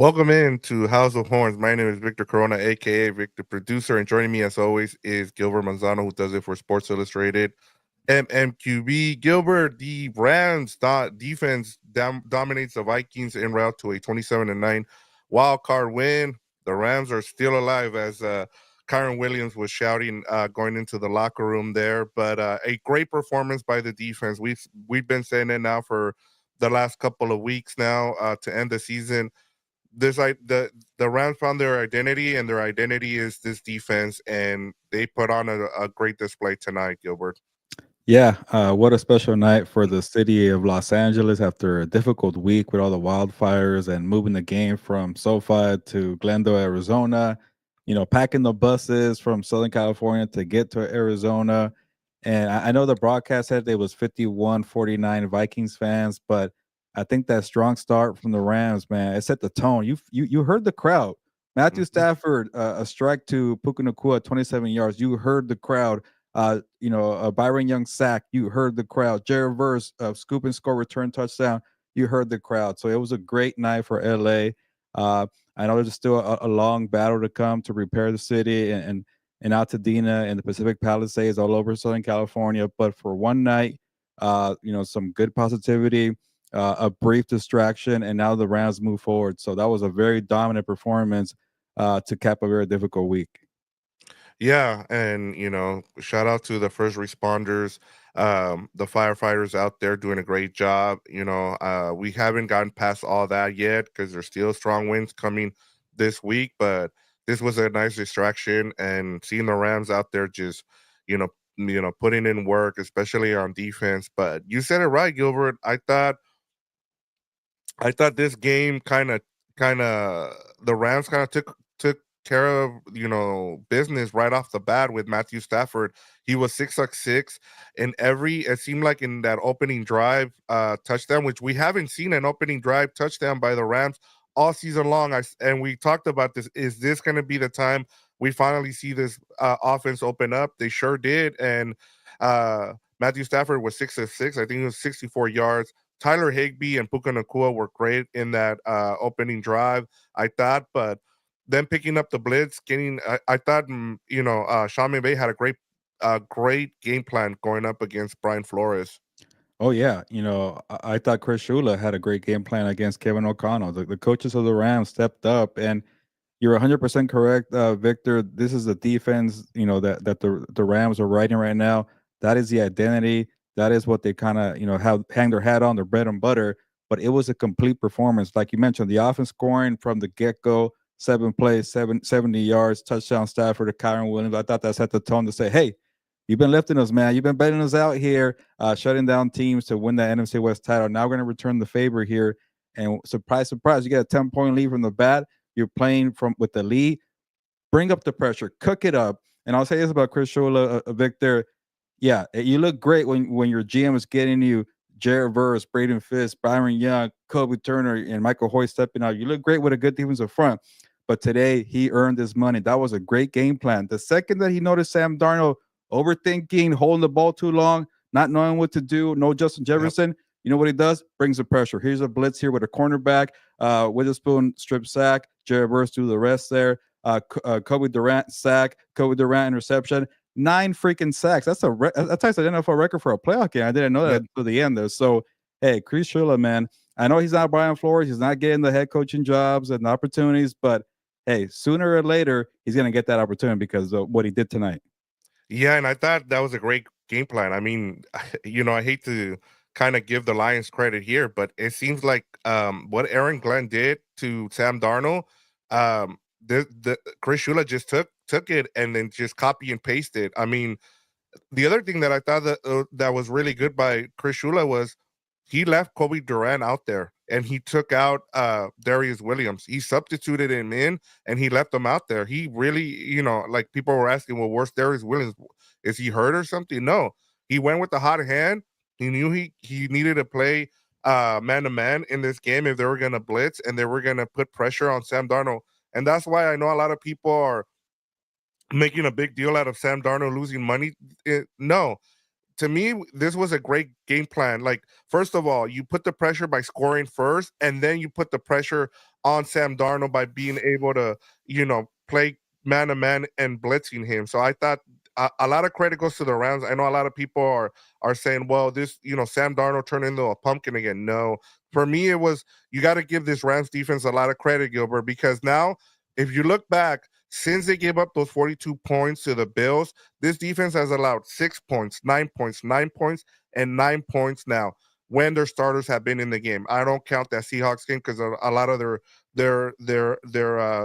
Welcome in to House of Horns. My name is Victor Corona, aka Victor Producer, and joining me as always is Gilbert Manzano, who does it for Sports Illustrated. MMQB. Gilbert, the Rams defense dominates the Vikings en route to a 27-9 wild card win. The Rams are still alive, as Kyron Williams was shouting going into the locker room there. But a great performance by the defense. We've been saying it now for the last couple of weeks now to end the season. There's like the Rams found their identity, and their identity is this defense, and they put on a great display tonight, Gilbert. Yeah, what a special night for the city of Los Angeles after a difficult week with all the wildfires and moving the game from SoFi to Glendale, Arizona. Packing the buses from Southern California to get to Arizona. And I know the broadcast said it was 51-49 Vikings fans, but I think that strong start from the Rams, man, it set the tone. You heard the crowd. Matthew Mhm. Stafford, a strike to Puka Nacua, 27 yards. You heard the crowd. Byron Young sack, you heard the crowd. Jared Verse, scoop and score return touchdown, you heard the crowd. So it was a great night for LA. I know there's still a long battle to come to repair the city and Altadena and the Pacific Palisades all over Southern California. But for one night, some good positivity, a brief distraction, and now the Rams move forward. So that was a very dominant performance to cap a very difficult week. Yeah, and shout out to the first responders, the firefighters out there doing a great job. We haven't gotten past all that yet because there's still strong winds coming this week, but this was a nice distraction, and seeing the Rams out there just, putting in work, especially on defense. But you said it right, Gilbert. I thought this game kind of the Rams kind of took care of business right off the bat with Matthew Stafford. He was 6-6 in every, it seemed like, in that opening drive touchdown, which we haven't seen an opening drive touchdown by the Rams all season long. And we talked about this. Is this going to be the time we finally see this offense open up? They sure did. And Matthew Stafford was 6-6. I think it was 64 yards. Tyler Higbee and Puka Nacua were great in that opening drive, I thought. But then picking up the blitz, I thought, Sean McVay had a great game plan going up against Brian Flores. Oh yeah, I thought Chris Shula had a great game plan against Kevin O'Connell. The coaches of the Rams stepped up, and you're 100% correct, Victor. This is the defense, that the Rams are riding right now. That is the identity. That is what they kind of have hang their hat on, their bread and butter. But it was a complete performance, like you mentioned. The offense scoring from the get go, 7 plays, 70 yards, touchdown Stafford to Kyron Williams. I thought that set the tone to say, hey, you've been lifting us, man. You've been betting us out here, shutting down teams to win the NFC West title. Now we're going to return the favor here. And surprise, surprise, you get a 10-point lead from the bat. You're playing from with the lead. Bring up the pressure, cook it up. And I'll say this about Chris Shula, Victor. Yeah, you look great when your GM is getting you Jared Verse, Braden Fisk, Byron Young, Kobe Turner, and Michael Hoy stepping out. You look great with a good defensive front. But today he earned his money. That was a great game plan. The second that he noticed Sam Darnold overthinking, holding the ball too long, not knowing what to do, no Justin Yep. Jefferson, you know what he does? Brings the pressure. Here's a blitz here with a cornerback, Witherspoon strip sack, Jared Verse do the rest there. Kobe Durant sack, Kobe Durant interception, 9 freaking sacks. That's an NFL record for a playoff game. I didn't know that Yep. until the end there. So, hey, Chris Shula, man, I know he's not Brian Flores. He's not getting the head coaching jobs and opportunities, but hey, sooner or later, he's going to get that opportunity because of what he did tonight. Yeah, and I thought that was a great game plan. I mean, I hate to kind of give the Lions credit here, but it seems like what Aaron Glenn did to Sam Darnold, the Chris Shula just took it and then just copy and pasted. I mean, the other thing that I thought that was really good by Chris Shula was he left Kobe Durant out there and he took out Darius Williams. He substituted him in and he left him out there. He really, like people were asking, well, where's Darius Williams? Is he hurt or something? No, he went with the hot hand. He knew he needed to play man to man in this game if they were going to blitz and they were going to put pressure on Sam Darnold. And that's why I know a lot of people are making a big deal out of Sam Darnold losing money. No, to me, this was a great game plan. Like, first of all, you put the pressure by scoring first, and then you put the pressure on Sam Darnold by being able to, play man to man and blitzing him. So I thought a lot of credit goes to the Rams. I know a lot of people are saying, well, this, Sam Darnold turned into a pumpkin again. No, for me, it was, you got to give this Rams defense a lot of credit, Gilbert, because now if you look back, since they gave up those 42 points to the Bills, this defense has allowed 6 points, 9 points, 9 points, and 9 points now when their starters have been in the game. I don't count that Seahawks game because a lot of their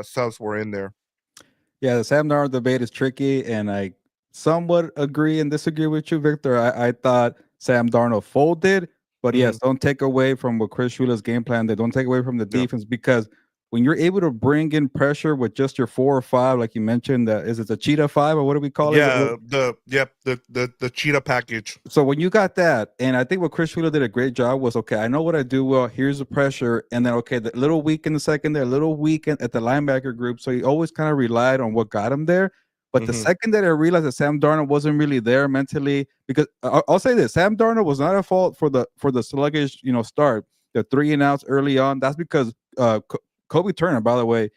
subs were in there. Yeah, the Sam Darnold debate is tricky, and I somewhat agree and disagree with you, Victor. I thought Sam Darnold folded, but Hmm. yes, don't take away from what Chris Shula's game plan did. Don't take away from the Yeah. defense, because when you're able to bring in pressure with just your 4 or 5, like you mentioned, is it the cheetah 5 or what do we call it? Yeah, the cheetah package. So when you got that, and I think what Chris Wheeler did a great job was, okay, I know what I do well. Here's the pressure, and then okay, the little weak in the second, there, a little weak at the linebacker group. So he always kind of relied on what got him there. But the Hmm. second that I realized that Sam Darnold wasn't really there mentally, because I'll say this: Sam Darnold was not at fault for the sluggish, start, the 3 and outs early on. That's because Kobe Turner, by the way,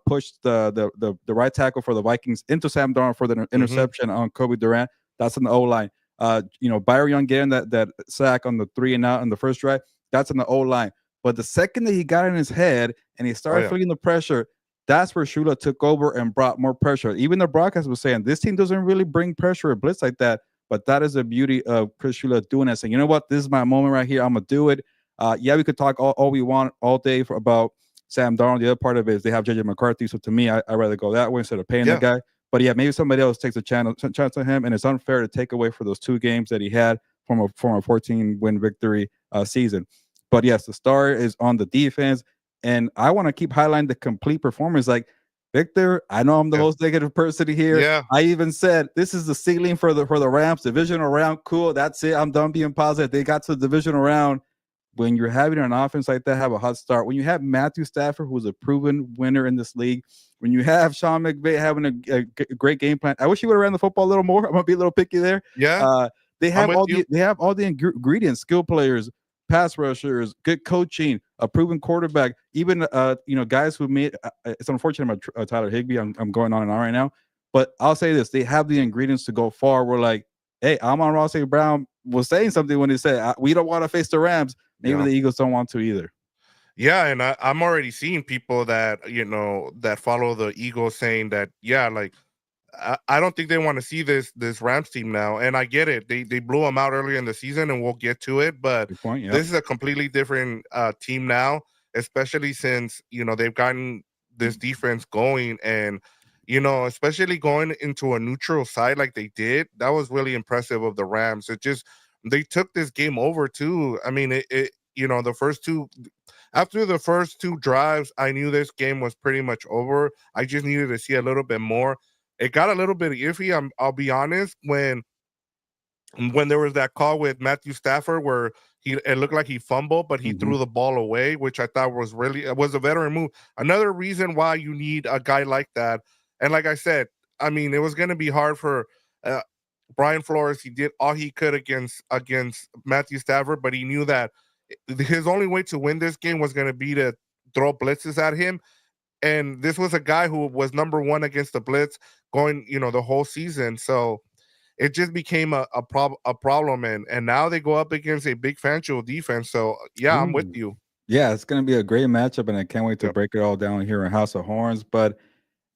pushed the right tackle for the Vikings into Sam Darnold for the Hmm. interception on Kobe Durant. That's in the O line. Byron Young getting that sack on the 3 and out in the first drive, that's in the O line. But the second that he got in his head and he Oh started yeah. feeling the pressure, that's where Shula took over and brought more pressure. Even the broadcast was saying this team doesn't really bring pressure or blitz like that. But that is the beauty of Chris Shula doing it. Saying, you know what, this is my moment right here. I'm gonna do it. Yeah, we could talk all we want all day about Sam Darnold. The other part of it is they have JJ McCarthy. So to me, I'd rather go that way instead of paying the Yeah. guy. But yeah, maybe somebody else takes a chance on him, and it's unfair to take away for those 2 games that he had from a 14-win victory season. But yes, the star is on the defense, and I want to keep highlighting the complete performance. Like Victor, I know I'm the Yeah. most negative person here. Yeah. I even said this is the ceiling for the Rams divisional round. Cool, that's it. I'm done being positive. They got to the divisional round. When you're having an offense like that, have a hot start. When you have Matthew Stafford, who's a proven winner in this league, when you have Sean McVay having a great game plan, I wish he would have ran the football a little more. I'm gonna be a little picky there. Yeah. Uh, they I'm have with all you. the ingredients: skill players, pass rushers, good coaching, a proven quarterback. Even guys who made. It's unfortunate about Tyler Higbee. I'm going on and on right now, but I'll say this: they have the ingredients to go far. We're like, hey, Amon Ross St. Brown was saying something when he said, we don't want to face the Rams. Maybe Yeah. the Eagles don't want to either. Yeah, and I'm already seeing people that that follow the Eagles saying that, yeah, like I don't think they want to see this Rams team now, and I get it. They blew them out earlier in the season, and we'll get to it. But Good point. Yep. this is a completely different team now, especially since they've gotten this defense going, and especially going into a neutral side like they did. That was really impressive of the Rams. It just they took this game over too. I mean, the first two after the first two drives, I knew this game was pretty much over. I just needed to see a little bit more. It got a little bit iffy. I'll be honest, when there was that call with Matthew Stafford where it looked like he fumbled, but he Hmm. threw the ball away, which I thought was really, it was a veteran move. Another reason why you need a guy like that. And like I said, I mean, it was going to be hard for uh, Brian Flores. He did all he could against Matthew Stafford, but he knew that his only way to win this game was going to be to throw blitzes at him. And this was a guy who was number one against the blitz going, the whole season. So it just became a problem, and now they go up against a big Fancho defense. So yeah, I'm with Ooh. you. Yeah, it's going to be a great matchup, and I can't wait to Yep. break it all down here in House of Horns. But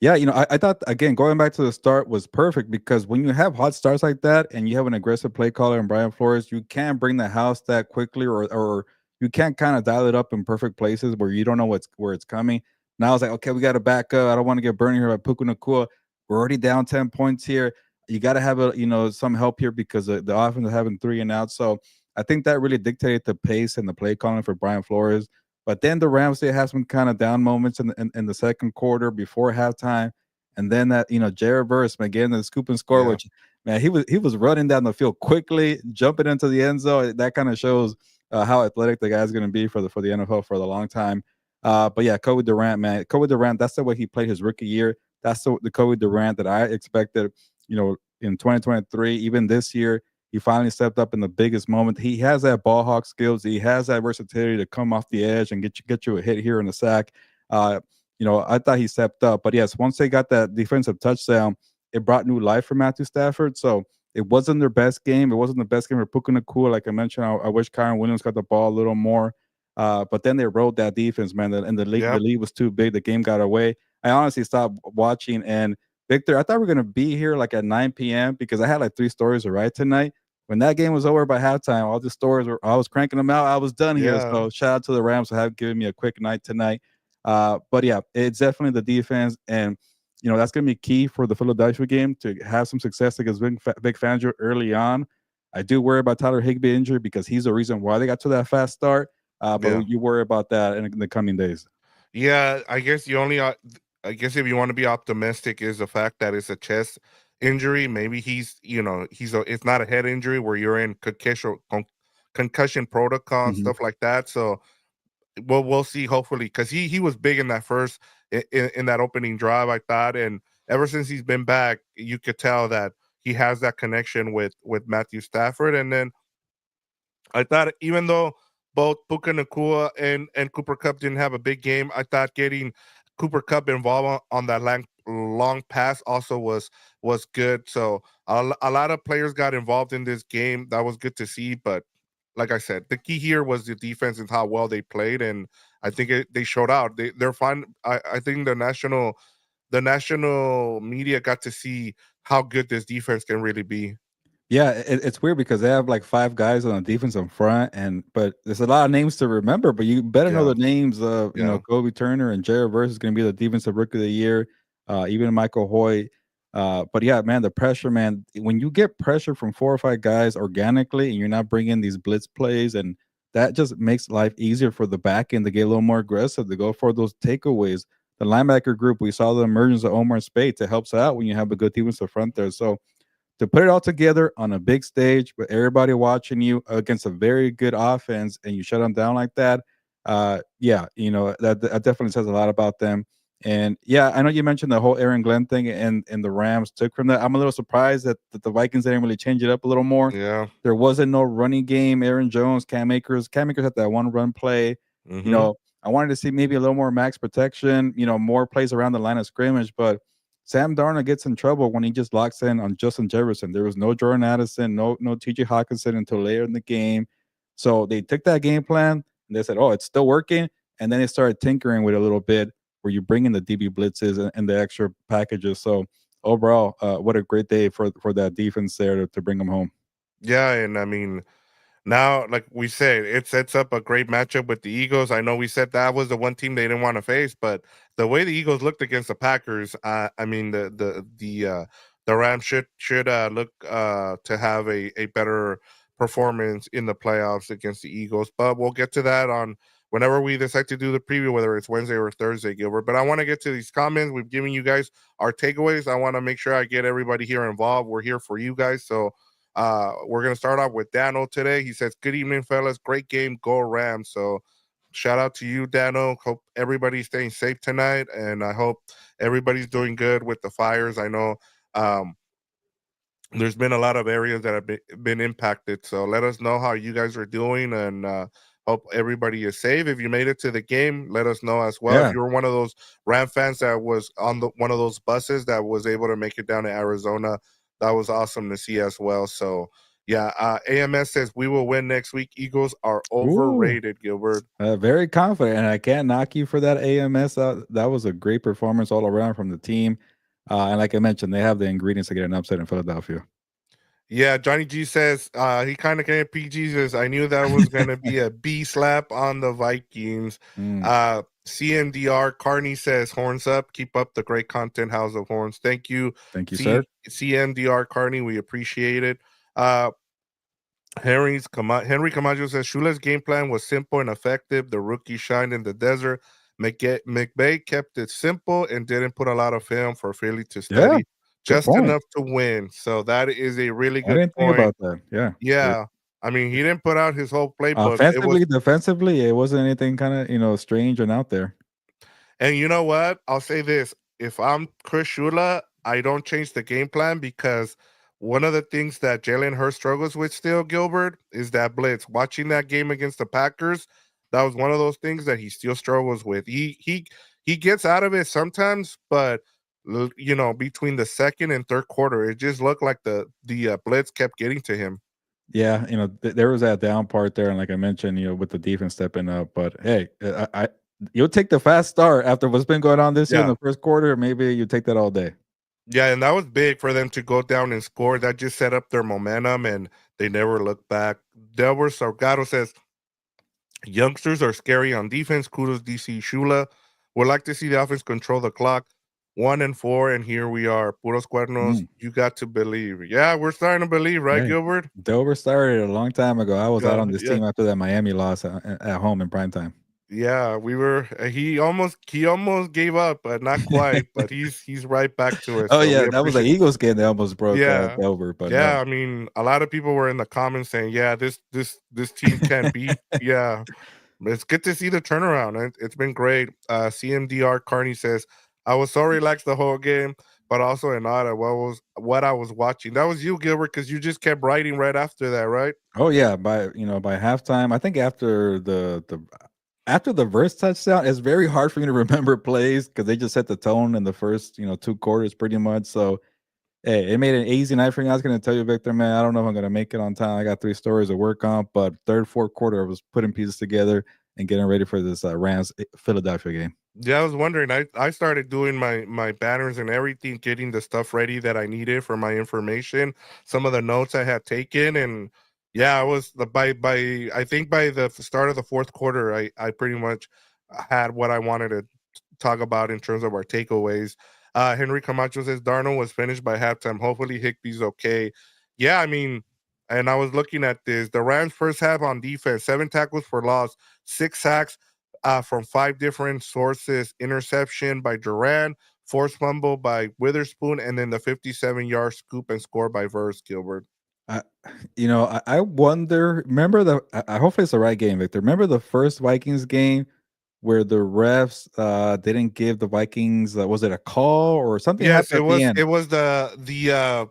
yeah, I thought again going back to the start was perfect, because when you have hot starts like that and you have an aggressive play caller in Brian Flores, you can't bring the house that quickly, or you can't kind of dial it up in perfect places where you don't know where it's coming. Now it's like, okay, we got to back up. I don't want to get burned here by Puka Nakua. We're already down 10 points here. You got to have some help here, because the offense is having 3 and out. So I think that really dictated the pace and the play calling for Brian Flores. But then the Rams, they have some kind of down moments in the second quarter before halftime. And then that, Jared Verse, man, getting the scoop and score, Yeah. which, man, he was running down the field quickly, jumping into the end zone. That kind of shows how athletic the guy's going to be for the NFL for the long time. But yeah, Kobe Durant, man, Kobe Durant, that's the way he played his rookie year. That's the Kobe Durant that I expected, in 2023, even this year. He finally stepped up in the biggest moment. He has that ball hawk skills. He has that versatility to come off the edge and get you a hit here in the sack. Uh, I thought he stepped up, but yes, once they got that defensive touchdown, it brought new life for Matthew Stafford. So it wasn't their best game. It wasn't the best game for Puka Nakua. Like I mentioned, I wish Kyron Williams got the ball a little more. But then they rode that defense, man, and the Yep. lead was too big. The game got away. I honestly stopped watching. And Victor, I thought we were gonna be here like at 9 p.m. because I had like 3 stories to write tonight. When that game was over by halftime, all the stories were I was cranking them out. I was done here. Yeah. So shout out to the Rams for have given me a quick night tonight. But yeah, it's definitely the defense, and that's gonna be key for the Philadelphia game to have some success against Vic Fangio early on. I do worry about Tyler Higbee injury because he's the reason why they got to that fast start. But Yeah. you worry about that in the coming days. Yeah, I guess I guess if you want to be optimistic, is the fact that it's a chest injury. Maybe it's not a head injury where you're in concussion protocol and Mhm. stuff like that. So we'll see. Hopefully, because he was big in that first in that opening drive, I thought, and ever since he's been back, you could tell that he has that connection with Matthew Stafford, and then I thought even though both Puka Nakua and Cooper Cup didn't have a big game, I thought getting Cooper Cup involved on that long pass also was good. So a lot of players got involved in this game. That was good to see. But like I said, the key here was the defense and how well they played, and I think they showed out. They're fine. I think the national media got to see how good this defense can really be. Yeah, it's weird because they have like 5 guys on the defensive front, but there's a lot of names to remember. But you better know Yeah, the names of yeah, Kobe Turner and Jared Verse is going to be the defensive rookie of the year, even Michael Hoy. But yeah, man, the pressure, man. When you get pressure from 4 or 5 guys organically, and you're not bringing these blitz plays, and that just makes life easier for the back end to get a little more aggressive to go for those takeaways. The linebacker group, we saw the emergence of Omar Speights. It helps out when you have a good defensive front there. So to put it all together on a big stage with everybody watching you against a very good offense and you shut them down like that, yeah, that definitely says a lot about them. And yeah, I know you mentioned the whole Aaron Glenn thing and the Rams took from that. I'm a little surprised that the Vikings didn't really change it up a little more. yeah. There wasn't no running game. Aaron Jones, Cam Akers had that one run play. You Hmm. know, I wanted to see maybe a little more max protection. More plays around the line of scrimmage, but Sam Darnold gets in trouble when he just locks in on Justin Jefferson. There was no Jordan Addison, no TJ Hawkinson until later in the game. So they took that game plan and they said, "Oh, it's still working." And then they started tinkering with it a little bit, where you bring in the DB blitzes and the extra packages. So overall, what a great day for that defense there to bring them home. Yeah, and I mean, now, like we said, it sets up a great matchup with the Eagles. I know we said that was the one team they didn't want to face, but the way the Eagles looked against the Packers, I mean, the Rams should look to have a better performance in the playoffs against the Eagles. But we'll get to that on whenever we decide to do the preview, whether it's Wednesday or Thursday, Gilbert. But I want to get to these comments. We've given you guys our takeaways. I want to make sure I get everybody here involved. We're here for you guys, so we're gonna start off with Dano today. He says, "Good evening, fellas. Great game. Go Rams." So, shout out to you, Dano. Hope everybody's staying safe tonight, and I hope everybody's doing good with the fires. I know um, there's been a lot of areas that have been impacted. So let us know how you guys are doing, and hope everybody is safe. If you made it to the game, let us know as well. If Yeah, you were one of those Ram fans that was on one of those buses that was able to make it down to Arizona, that was awesome to see as well. So yeah, AMS says we will win next week. Eagles are ooh, overrated, Gilbert. very confident, and I can't knock you for that AMS. That was a great performance all around from the team. And like I mentioned, they have the ingredients to get an upset in Philadelphia. Yeah, Johnny G says he kind of came PG says I knew that was gonna be a B slap on the Vikings. Mm, CMDR Carney says horns up, keep up the great content, House of Horns. Thank you, thank you, sir. CMDR Carney, we appreciate it. Uh, Henry Camacho says Shula's game plan was simple and effective. The rookie shined in the desert. McVay kept it simple and didn't put a lot of film for Philly to Yeah, study, good just point. enough to win. So that is a really I good didn't think point. about that. Yeah. Yeah. I mean, he didn't put out his whole playbook. It was, Offensively, defensively, it wasn't anything kind of strange and out there. and you know what? I'll say this: if I'm Chris Shula, I don't change the game plan because one of the things that Jalen Hurts struggles with still, Gilbert, is that blitz. Watching that game against the Packers, that was one of those things that he still struggles with. He gets out of it sometimes, but between the second and third quarter, it just looked like the blitz kept getting to him. Yeah, there was that down part there, and like I mentioned, with the defense stepping up. But hey, you'll take the fast start after what's been going on this year in Yeah. the first quarter. Maybe you take that all day. Yeah, and that was big for them to go down and score. That just set up their momentum, and they never looked back. Delbert Salgado says, youngsters are scary on defense. Kudos, DC Shula. Would like to see the offense control the clock. 1-4, and here we are. Puros cuernos. Mm. You got to believe. Yeah, we're starting to believe, right, Hey, Gilbert? Dover started a long time ago. I was out Yeah, on this yeah. team after that Miami loss at home in prime time. Yeah, we were. He almost gave up, but not quite. But he's right back to it. Oh So we yeah, that was the appreciate. Eagles game that almost broke Yeah. Dover, but no. Yeah, I mean, a lot of people were in the comments saying, "Yeah, this team can't beat." Yeah, but it's good to see the turnaround. It's been great. CMDR Carney says, "I was so relaxed the whole game, but also in awe at what I was watching." That was you, Gilbert, because you just kept writing right after that, right? Oh yeah, by halftime, I think after the verse touchdown, it's very hard for me to remember plays because they just set the tone in the first 2 quarters pretty much. So hey, it made an easy night for me. I was gonna tell you, Victor, man, I don't know if I'm gonna make it on time. I got 3 stories to work on, but third, fourth quarter, I was putting pieces together and getting ready for this Rams Philadelphia game. Yeah, I was wondering. I started doing my banners and everything, getting the stuff ready that I needed for my information. Some of the notes I had taken, and yeah, I was the by I think by the start of the fourth quarter, I pretty much had what I wanted to talk about in terms of our takeaways. Henry Camacho says Darnold was finished by halftime. Hopefully Higby's okay. Yeah, I mean, and I was looking at this. The Rams first half on defense, 7 tackles for loss, 6 sacks from 5 different sources: interception by Duran, forced fumble by Witherspoon, and then the 57-yard scoop and score by Verse Gilbert. I, I wonder. Remember I hopefully it's the right game, Victor. Remember the first Vikings game where the refs didn't give the Vikings was it a call or something Yes, happened it at the was end?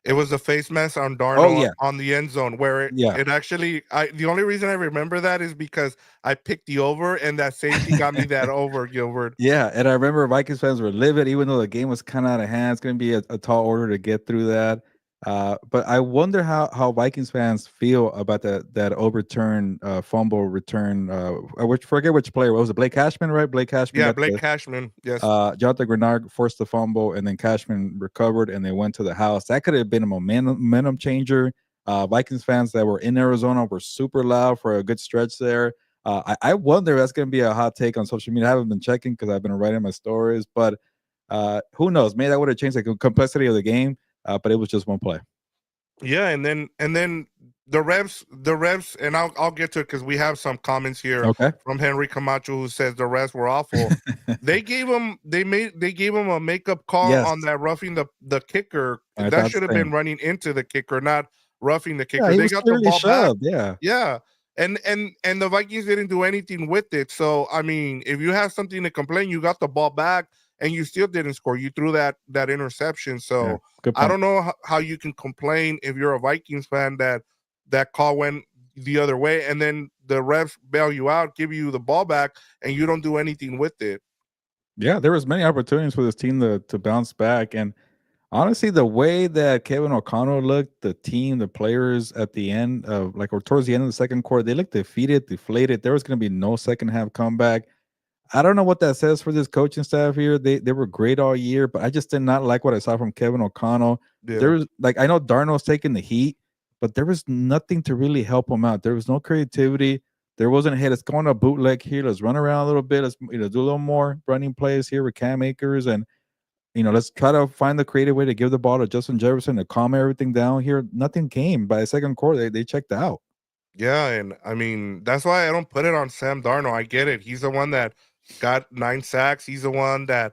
it was the face mask on Oh Darnold yeah, on the end zone where it yeah. it actually I the only reason I remember that is because I picked the over and that safety got me that over, Gilbert. Yeah, and I remember Vikings fans were livid, even though the game was kind of out of hand. It's going to be a tall order to get through that. But I wonder how Vikings fans feel about that overturn fumble return. Which forget which player was it? Blake Cashman, right? Blake Cashman Yeah, got Blake the Cashman. Yes. Jonathan Grenard forced the fumble, and then Cashman recovered, and they went to the house. That could have been a momentum changer. Vikings fans that were in Arizona were super loud for a good stretch there. I wonder if that's going to be a hot take on social media. I haven't been checking because I've been writing my stories, but who knows? Maybe that would have changed the complexity of the game. But it was just one play. Yeah, and then the refs, and I'll get to it because we have some comments here Okay. from Henry Camacho who says the refs were awful. They gave him a makeup call Yes, on that roughing the kicker. I That thought the should have been same. running into the kicker, not roughing the Yeah, kicker. he They was got the clearly ball back. shoved. Yeah. Yeah. And the Vikings didn't do anything with it. So I mean, if you have something to complain, you got the ball back and you still didn't score. You threw that interception. Yeah. So Good I point. don't know how you can complain if you're a Vikings fan that call went the other way and then the refs bail you out, give you the ball back, and you don't do anything with it. Yeah, there was many opportunities for this team to bounce back, and honestly, the way that Kevin O'Connell looked, the team, the players at the end of or towards the end of the second quarter, they looked defeated, deflated. There was going to be no second half comeback. I don't know what that says for this coaching staff here. They were great all year, but I just did not like what I saw from Kevin O'Connell. There Yeah. was I know Darnold's taking the heat, but there was nothing to really help him out. There was no creativity. There wasn't, hey, let's go on a bootleg here. Let's run around a little bit. Let's do a little more running plays here with Cam Akers and let's try to find the creative way to give the ball to Justin Jefferson to calm everything down here. Nothing came by the second quarter. They checked out. Yeah, and I mean that's why I don't put it on Sam Darnold. I get it. He's the one that got 9 sacks. He's the one that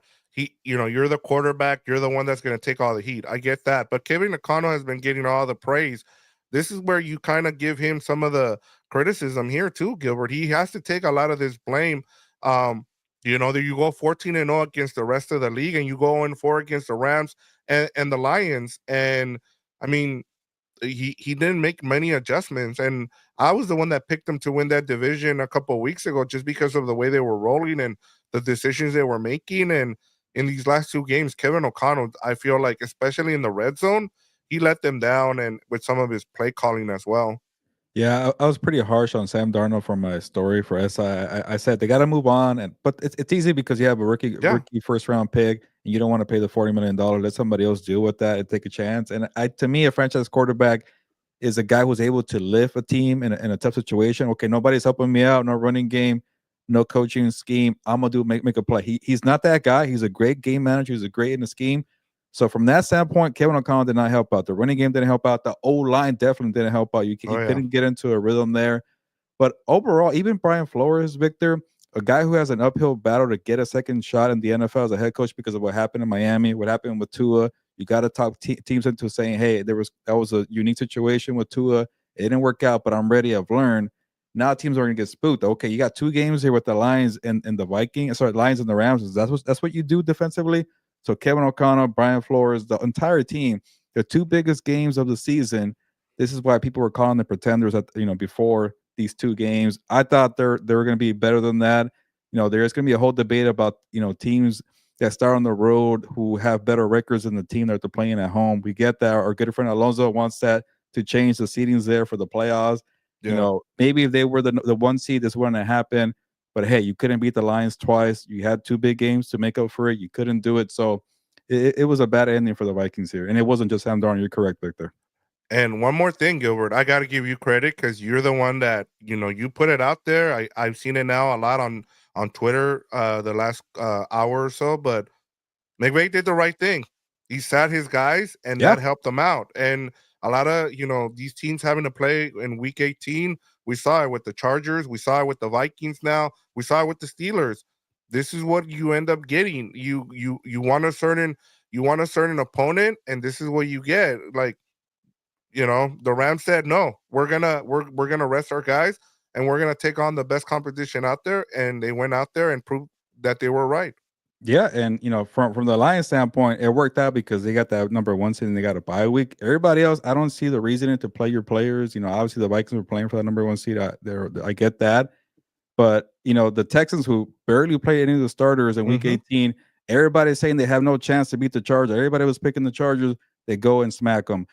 you're the quarterback. You're the one that's going to take all the heat. I get that. But Kevin O'Connell has been getting all the praise. This is where you kind of give him some of the criticism here too, Gilbert. He has to take a lot of this blame. That you go 14-0 against the rest of the league, and you go 0-4 against the Rams and the Lions, and I mean, he didn't make many adjustments, and I was the one that picked them to win that division a couple of weeks ago just because of the way they were rolling and the decisions they were making. And in these last two games, Kevin O'Connell, I feel like, especially in the red zone, he let them down, and with some of his play calling as well. Yeah, I was pretty harsh on Sam Darnold for my story for SI. I said they got to move on, and but it's easy because you have a Yeah, rookie first round pick, and you don't want to pay the $40 million. Let somebody else deal with that and take a chance. And to me, a franchise quarterback is a guy who's able to lift a team in a tough situation. Okay, nobody's helping me out, no running game, no coaching scheme. I'm gonna make a play. He's not that guy. He's a great game manager. He's a great in the scheme. So from that standpoint, Kevin O'Connell did not help out. The running game didn't help out. The O line definitely didn't help out. oh He yeah, couldn't get into a rhythm there. But overall, even Brian Flores, Victor, a guy who has an uphill battle to get a second shot in the NFL as a head coach because of what happened in Miami, what happened with Tua. You got to talk teams into saying, "Hey, that was a unique situation with Tua. It didn't work out, but I'm ready. I've learned." Now teams are going to get spooked. Okay, you got two games here with the Lions and the Vikings. Sorry, Lions and the Rams. That's what you do defensively. So Kevin O'Connell, Brian Flores, the entire team, the two biggest games of the season. This is why people were calling the pretenders at before these two games. I thought they were going to be better than that. There's going to be a whole debate about teams that start on the road who have better records than the team that they're playing at home. We get that. Our good friend Alonso wants that to change the seedings there for the playoffs. yeah. Maybe if they were the one seed, this wouldn't have happened. But hey, you couldn't beat the Lions twice. You had two big games to make up for it. You couldn't do it. So it was a bad ending for the Vikings here. And it wasn't just Sam Darnold. You're correct, Victor. And one more thing, Gilbert, I got to give you credit because you're the one that you put it out there. I've seen it now a lot on Twitter the last hour or so, but McVay did the right thing. He sat his guys, and Yeah. that helped them out. And a lot of these teams having to play in Week 18. We saw it with the Chargers. We saw it with the Vikings. Now we saw it with the Steelers. This is what you end up getting. You want a certain opponent, and this is what you get. Like the Rams said, no, we're gonna rest our guys, and we're gonna take on the best competition out there. And they went out there and proved that they were right. Yeah, and from the Lions standpoint, it worked out because they got that number one seed and they got a bye week. Everybody else, I don't see the reasoning to play your players. Obviously the Vikings were playing for that number one seed. I get that, but the Texans who barely played any of the starters in Week Hmm. 18, everybody's saying they have no chance to beat the Chargers. Everybody was picking the Chargers. They go and smack them.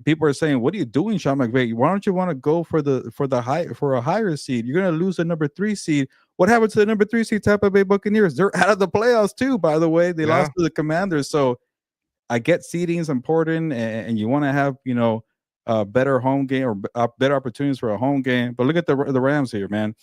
People are saying, "What are you doing, Sean McVay? Why don't you want to go for a higher seed? You're going to lose the number 3 seed. What happened to the number 3 seed Tampa Bay Buccaneers? They're out of the playoffs too. By the way, they lost Yeah, to the Commanders. So I get seeding is important, and you want to have better home game or better opportunities for a home game. But look at the Rams here, man.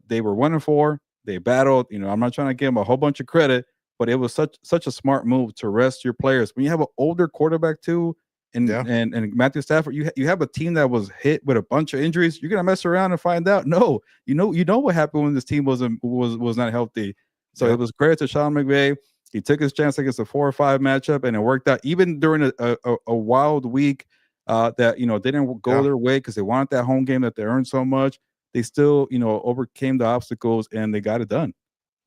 They were 1-4. They battled. I'm not trying to give them a whole bunch of credit, but it was such a smart move to rest your players when you have an older quarterback too. And yeah, and Matthew Stafford, you have a team that was hit with a bunch of injuries. You're gonna mess around and find out. No, you know what happened when this team was not healthy. So it yep, was credit to Sean McVay. He took his chance against a 4 or 5 matchup, and it worked out. Even during a wild week that didn't go yeah. their way because they wanted that home game that they earned so much, they still overcame the obstacles and they got it done.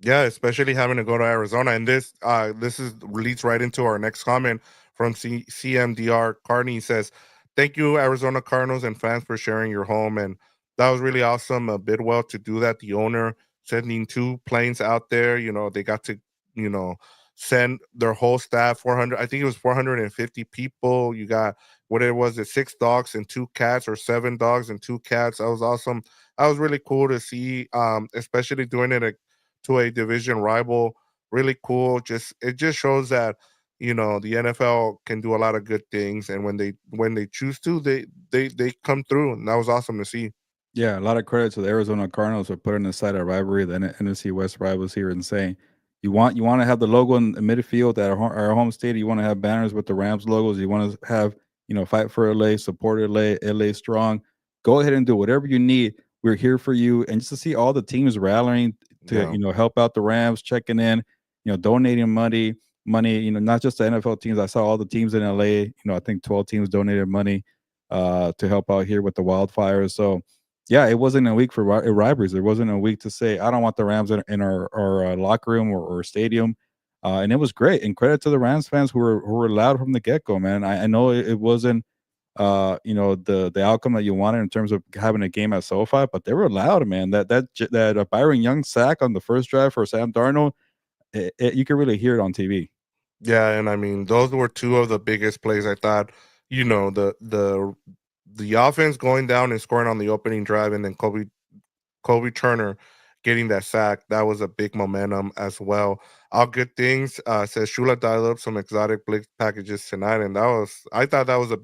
Yeah, especially having to go to Arizona. And this is leads right into our next comment from CMDR Carney. He says, "Thank you, Arizona Cardinals and fans, for sharing your home." And that was really awesome. Bidwell to do that. The owner sending two planes out there. They got to, you know, send their whole staff, 400, I think it was 450 people. You got what it was, it 6 dogs and 2 cats, or 7 dogs and 2 cats. That was awesome. That was really cool to see, especially doing it to a division rival. Really cool. It just shows that the NFL can do a lot of good things, and when they choose to, they come through, and that was awesome to see. Yeah, a lot of credit to the Arizona Cardinals for putting aside a rivalry, the NFC West rivals here, and saying you want to have the logo in the midfield at our home state. You want to have banners with the Rams logos. You want to have fight for LA, support LA strong. Go ahead and do whatever you need. We're here for you, and just to see all the teams rallying to Yeah, help out the Rams, checking in, donating money. Not just the NFL teams. I saw all the teams in LA. I think 12 teams donated money to help out here with the wildfires. So yeah, it wasn't a week for rivalries. There wasn't a week to say I don't want the Rams in our locker room or stadium, and it was great. And credit to the Rams fans who were loud from the get go, man. I know it wasn't. the outcome that you wanted in terms of having a game at SoFi, but they were loud, man. That Byron Young sack on the first drive for Sam Darnold, you can really hear it on TV. Yeah, and I mean those were two of the biggest plays. I thought, the offense going down and scoring on the opening drive, and then Kobe Turner getting that sack. That was a big momentum as well. All good things. Says Shula dialed up some exotic blitz packages tonight, and I thought that was a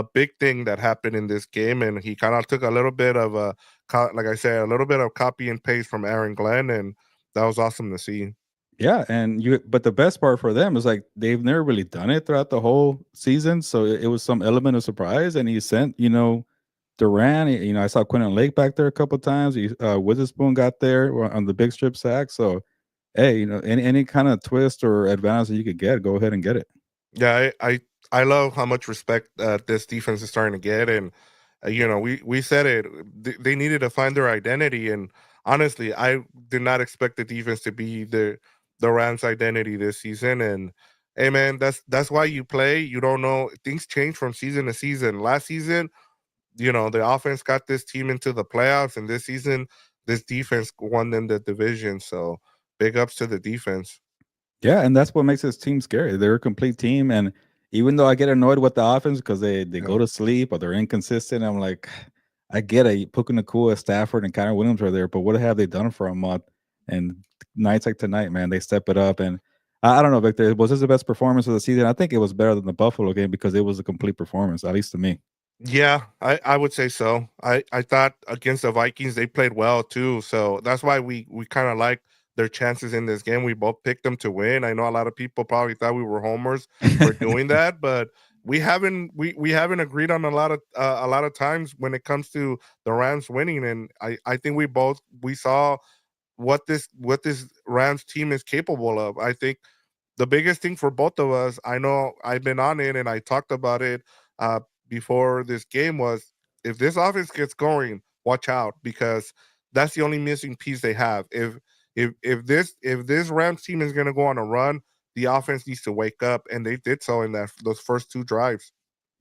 big thing that happened in this game, and he kind of took a little bit of like I said, a little bit of copy and paste from Aaron Glenn, and that was awesome to see. Yeah, but the best part for them is like they've never really done it throughout the whole season, so it was some element of surprise. And he sent, Duran. I saw Quentin Lake back there a couple times. Witherspoon got there on the big strip sack. So, hey, any kind of twist or advantage that you could get, go ahead and get it. Yeah, I love how much respect this defense is starting to get, and we said it. They needed to find their identity, and honestly, I did not expect the defense to be the Rams' identity this season. And hey, man, that's why you play. You don't know, things change from season to season. Last season, the offense got this team into the playoffs, and this season, this defense won them the division. So big ups to the defense. Yeah, and that's what makes this team scary. They're a complete team, and even though I get annoyed with the offense because they Yeah. go to sleep or they're inconsistent, I'm like, I get it. Puka Nakua, Stafford, and Connor Williams are there, but what have they done for a month? And nights like tonight, man, they step it up. And I don't know, Victor, was this the best performance of the season? I think it was better than the Buffalo game because it was a complete performance, at least to me. Yeah, I would say so. I thought against the Vikings they played well too, so that's why we kind of like their chances in this game. We both picked them to win. I know a lot of people probably thought we were homers for doing that, but we haven't agreed on a lot of times when it comes to the Rams winning. And I think we saw what this Rams team is capable of. I think the biggest thing for both of us, I know I've been on it and I talked about it uh, before this game, was if this offense gets going, watch out, because that's the only missing piece they have. If this Rams team is going to go on a run, the offense needs to wake up, and they did so in those first two drives.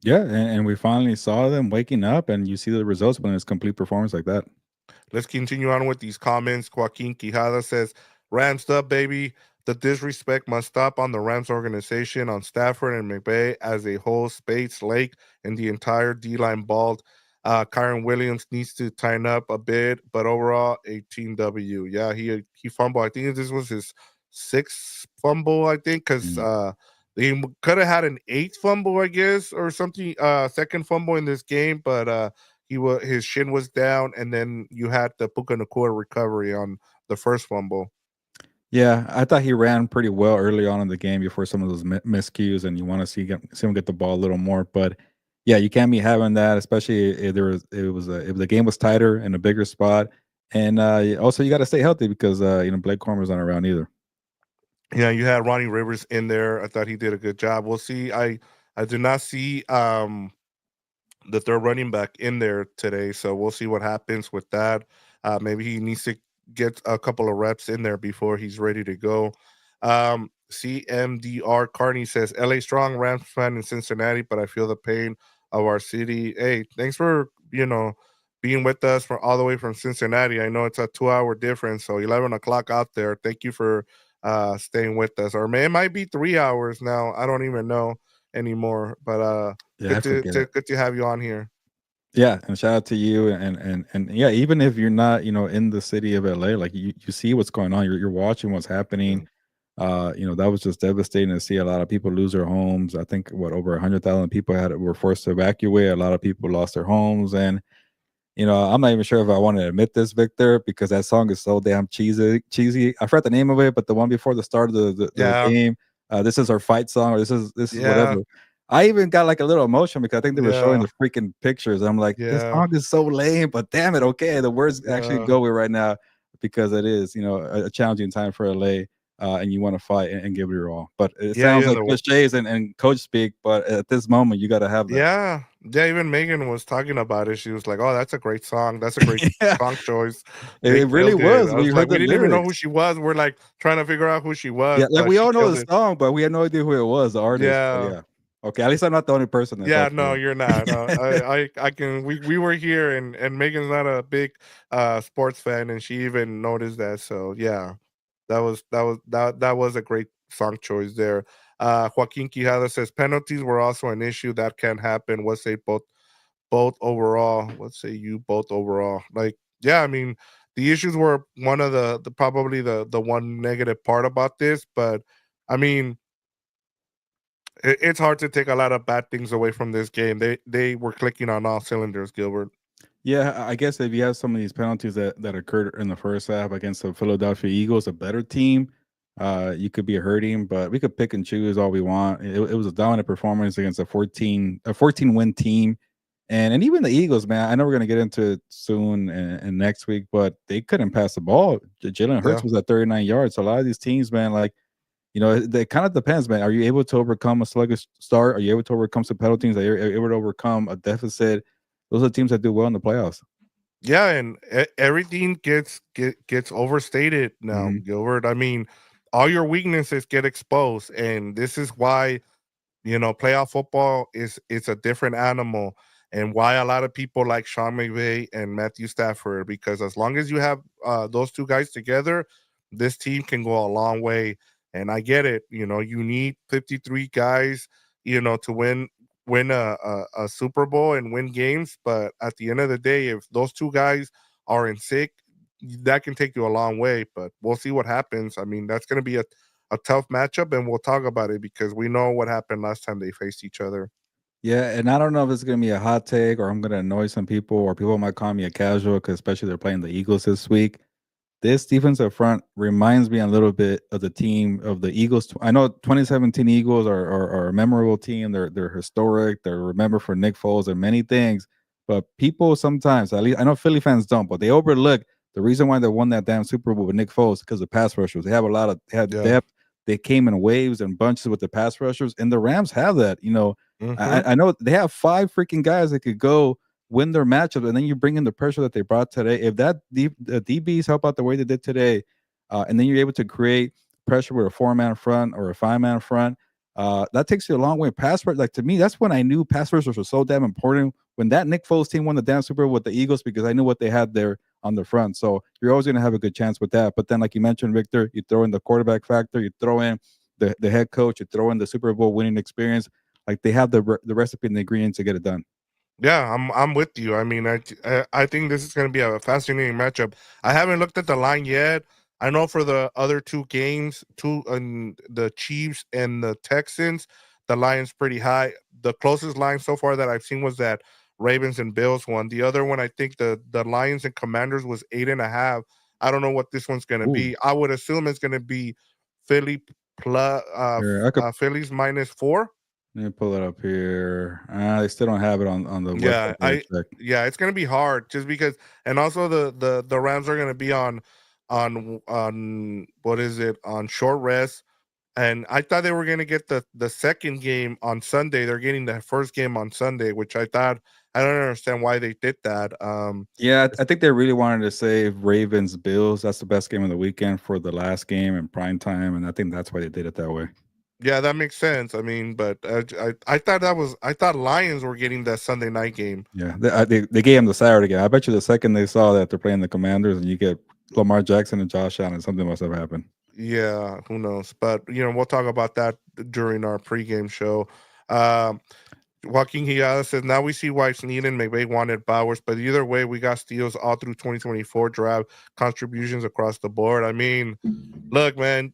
Yeah, and we finally saw them waking up, and you see the results when it's complete performance like that. Let's continue on with these comments. Joaquin Quijada says, Rams up, baby. The disrespect must stop on the Rams organization, on Stafford and McVay as a whole. Spates, Lake, and the entire D line balled. Kyron Williams needs to tighten up a bit, but overall, a team W. Yeah, he fumbled. I think this was his sixth fumble, I think, because Mm. he could have had an eighth fumble, I guess, or something, second fumble in this game, but his shin was down, and then you had the Puka Nakua recovery on the first fumble. Yeah, I thought he ran pretty well early on in the game before some of those miscues, and you want to see him get the ball a little more. But yeah, you can't be having that, especially if if the game was tighter in a bigger spot, and also you got to stay healthy because Blake Cormer's not around either. Yeah, you had Ronnie Rivers in there. I thought he did a good job. We'll see. I do not see the third running back in there today. So we'll see what happens with that. Maybe he needs to get a couple of reps in there before he's ready to go. CMDR Carney says, LA strong, Rams fan in Cincinnati, but I feel the pain of our city. Hey, thanks for, being with us from all the way from Cincinnati. I know it's a 2 hour difference, so 11 o'clock out there. Thank you for staying with us. Or it might be 3 hours now. I don't even know anymore. But Yeah, I forget it. good to have you on here. Yeah, and shout out to you, and yeah, even if you're not in the city of LA, like you see what's going on, you're watching what's happening. Mm. That was just devastating to see a lot of people lose their homes. I think what over 100,000 people were forced to evacuate. A lot of people lost their homes, and I'm not even sure if I want to admit this, Victor, because that song is so damn cheesy. Cheesy. I forgot the name of it, but the one before the start of the Yeah, game, this is our fight song, or this is whatever. yeah, I even got like a little emotion because I think they were showing yeah, the freaking pictures. I'm like, this yeah, song is so lame, but damn it, okay, the words actually yeah. go with right now because it is, a challenging time for LA. And you want to fight and give it your all. But it Yeah, sounds even like the cliches and coach speak, but at this moment, you got to have that. yeah, yeah, even Megan was talking about it. She was like, "Oh, that's a great song. That's a great Yeah, song choice." They it really killed it. was I when was you like, heard we the didn't even know who lyrics. she was. We're like trying to figure out who she was, Yeah, like but we she all know killed the it. song, but we had no idea who it was, the artist. But Yeah. yeah. Okay, at least I'm not the only person that Yeah, thought no, that. you're not. I can. We were here, and Megan's not a big sports fan, and she even noticed that. So yeah, that was a great song choice there. Joaquin Quijada says penalties were also an issue that can happen. What say both overall? What say you both overall? Like yeah, I mean the issues were one of the probably the one negative part about this, but I mean it's hard to take a lot of bad things away from this game. They were clicking on all cylinders, Gilbert. Yeah, I guess if you have some of these penalties that occurred in the first half against the Philadelphia Eagles, a better team, you could be hurting. But we could pick and choose all we want. It was a dominant performance against a 14 win team, and even the Eagles, man. I know we're gonna get into it soon and next week, but they couldn't pass the ball. Jalen Yeah. Hurts was at 39 yards. So a lot of these teams, man, like it kind of depends, man. Are you able to overcome a sluggish start? Are you able to overcome some penalties? Are you able to overcome a deficit? Those are teams that do well in the playoffs. Yeah, and everything gets overstated now, Mhm. Gilbert. I mean, all your weaknesses get exposed, and this is why playoff football is it's a different animal, and why a lot of people like Sean McVay and Matthew Stafford, because as long as you have those two guys together, this team can go a long way. And I get it, you need 53 guys, to win a Super Bowl and win games. But at the end of the day, if those two guys are in sick, that can take you a long way. But we'll see what happens. I mean, that's going to be a tough matchup, and we'll talk about it because we know what happened last time they faced each other. Yeah, and I don't know if it's gonna be a hot take or I'm gonna annoy some people or people might call me a casual because especially they're playing the Eagles this week. This defensive front reminds me a little bit of the team of the Eagles. I know 2017 Eagles are a memorable team. They're historic. They're remembered for Nick Foles and many things. But people sometimes, at least I know Philly fans don't, but they overlook the reason why they won that damn Super Bowl with Nick Foles because of pass rushers. They have a lot of they had Yeah. depth. They came in waves and bunches with the pass rushers, and the Rams have that. Hmm. I know they have five freaking guys that could go win their matchup, and then you bring in the pressure that they brought today. If the DBs help out the way they did today, and then you're able to create pressure with a 4-man front or a 5-man front, that takes you a long way. Pass rush, like to me, that's when I knew pass rushers were so damn important. When that Nick Foles team won the damn Super Bowl with the Eagles, because I knew what they had there on the front. So you're always going to have a good chance with that. But then, like you mentioned, Victor, you throw in the quarterback factor, you throw in the head coach, you throw in the Super Bowl winning experience. Like they have the recipe and the ingredients to get it done. Yeah, I'm with you. I mean, I think this is going to be a fascinating matchup. I haven't looked at the line yet. I know for the other two games, the Chiefs and the Texans, the line's pretty high. The closest line so far that I've seen was that Ravens and Bills one. The other one, I think the Lions and Commanders was 8.5. I don't know what this one's going to Ooh, be. I would assume it's going to be Philly plus here I could Philly's -4. let me pull it up here. They still don't have it on the Yeah, website that I checked. yeah, it's gonna be hard just because, and also the Rams are gonna be on what is it, on short rest, and I thought they were gonna get the second game on Sunday. They're getting the first game on Sunday, which I don't understand why they did that. Yeah, I think they really wanted to save Ravens Bills. That's the best game of the weekend for the last game in prime time, and I think that's why they did it that way. Yeah, that makes sense. I mean, but I thought I thought Lions were getting that Sunday night game. Yeah, they gave him the Saturday game. I bet you the second they saw that they're playing the Commanders and you get Lamar Jackson and Josh Allen, something must have happened. Yeah, who knows? But we'll talk about that during our pregame show. Um, Joaquin Hiala says, now we see why Snead and McVay wanted Bowers, but either way, we got steals all through 2024 draft contributions across the board. I mean, look, man,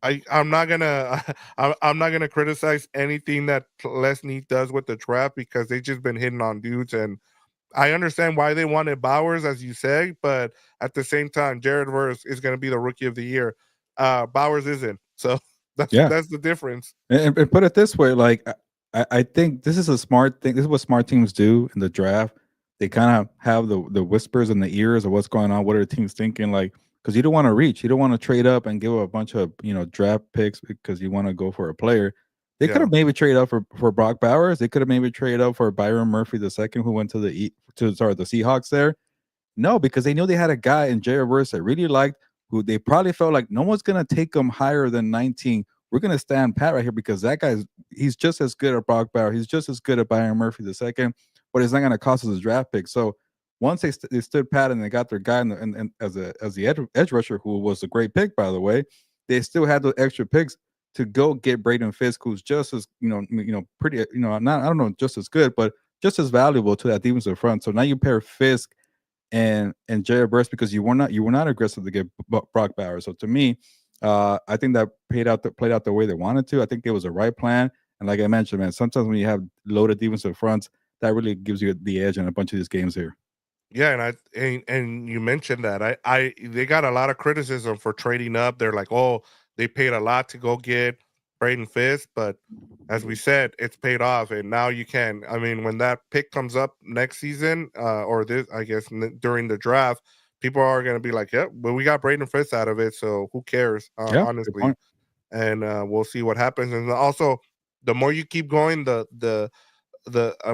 I'm not gonna I'm not gonna criticize anything that Les Snead does with the draft because they just been hitting on dudes, and I understand why they wanted Bowers, as you say, but at the same time, Jared Verse is gonna be the rookie of the year. Bowers isn't, so Yeah, that's the difference. and put it this way, like I think this is a smart thing. This is what smart teams do in the draft. They kind of have the whispers in the ears of what's going on. What are the teams thinking? Like, because you don't want to reach, you don't want to trade up and give a bunch of draft picks because you want to go for a player. They could Yeah, have maybe traded up for Brock Bowers. They could have maybe traded up for Byron Murphy the second, who went to the Seahawks there. No, because they knew they had a guy in Jared Verse they really liked, who they probably felt like no one's gonna take him higher than 19. we're gonna stand pat right here because that guy's he's just as good at Brock Bauer, he's just as good at Byron Murphy the second, but it's not gonna cost us a draft pick. So once they stood pat and they got their guy and as the edge rusher, who was a great pick by the way, they still had the extra picks to go get Braden Fisk, who's just as pretty not I don't know just as good, but just as valuable to that defensive front. So now you pair Fisk and Jared Burst because you were not aggressive to get Brock Bowers. So to me, I think that played out the way they wanted to. I think it was the right plan. And like I mentioned, man, sometimes when you have loaded defensive fronts, that really gives you the edge in a bunch of these games here. Yeah, and you mentioned that I they got a lot of criticism for trading up. They're like, oh, they paid a lot to go get Braden Fisk, but as we said, it's paid off, and now you can. I mean, when that pick comes up next season, or this, I guess during the draft, people are going to be like, "Yep, but we got Braden Fisk out of it, so who cares?" Yeah, good Honestly, point. and we'll see what happens. And also, the more you keep going, the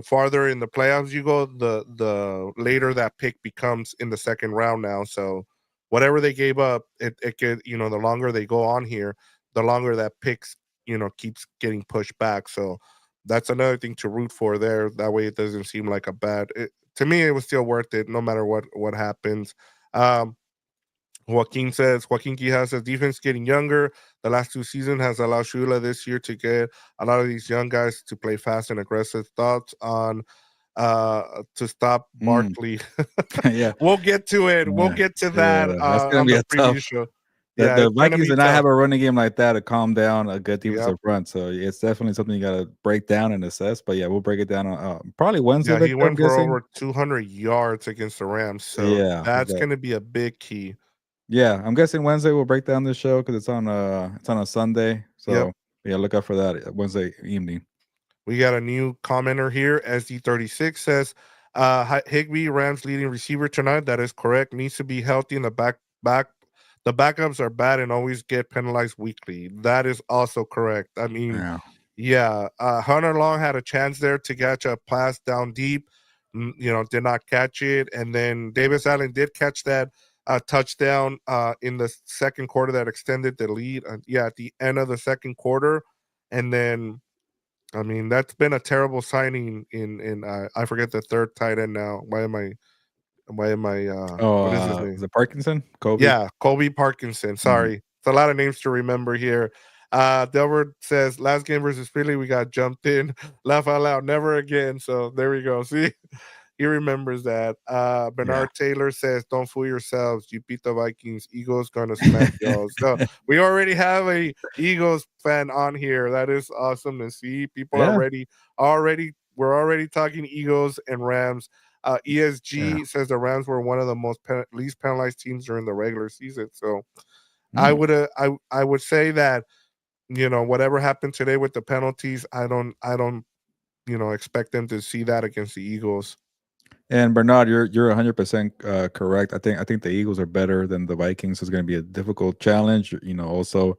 farther in the playoffs you go, the later that pick becomes in the second round now. So whatever they gave up, it could, the longer they go on here, the longer that picks, keeps getting pushed back. So that's another thing to root for there. That way it doesn't seem like a bad to me. It was still worth it no matter what happens. um Joaquin Quijas says defense getting younger. The last two seasons has allowed Shula this year to get a lot of these young guys to play fast and aggressive. Thoughts on to stop Mm, Barkley? yeah, We'll get to it. We'll yeah, get to yeah. that That's gonna on be the a preview tough. show. The Yeah, the it's gonna Vikings be did not tough. have a running game like that to calm down a good Yep. defensive front, so it's definitely something you gotta break down and assess. But yeah, we'll break it down on probably Wednesday, Yeah, he Victor. I'm went for guessing. over 200 yards against the Rams, so Yeah, that's gonna be a big key. yeah. I'm guessing Wednesday we'll break down this show because it's on a Sunday. Yep. So yeah, look out for that Wednesday evening. We got a new commenter here. SD36 says, Higby, Rams leading receiver tonight. That is correct. Needs to be healthy in the back. The backups are bad and always get penalized weekly. That is also correct. I mean, Yeah. yeah, Hunter Long had a chance there to catch a pass down deep. Did not catch it. And then Davis Allen did catch that touchdown in the second quarter that extended the lead. Yeah, at the end of the second quarter. And then I mean, that's been a terrible signing in I forget the third tight end now. Why am I Oh, what is his name? is it Parkinson? Kobe? Yeah, Colby Parkinson. Mhm. Sorry. It's a lot of names to remember here. Delbert says last game versus Philly, we got jumped in. Laugh out loud, never again. So there we go. See? He remembers that. Yeah. Bernard Taylor says, "Don't fool yourselves. You beat the Vikings. Eagles gonna smack y'all." So we already have a Eagles fan on here. That is awesome to see. People are Yeah. ready. We're already talking Eagles and Rams. Yeah. ESG says the Rams were one of the least penalized teams during the regular season. So Mm. I would say that whatever happened today with the penalties, I don't expect them to see that against the Eagles. And Bernard, you're 100% correct. I think the Eagles are better than the Vikings. It's going to be a difficult challenge. Also,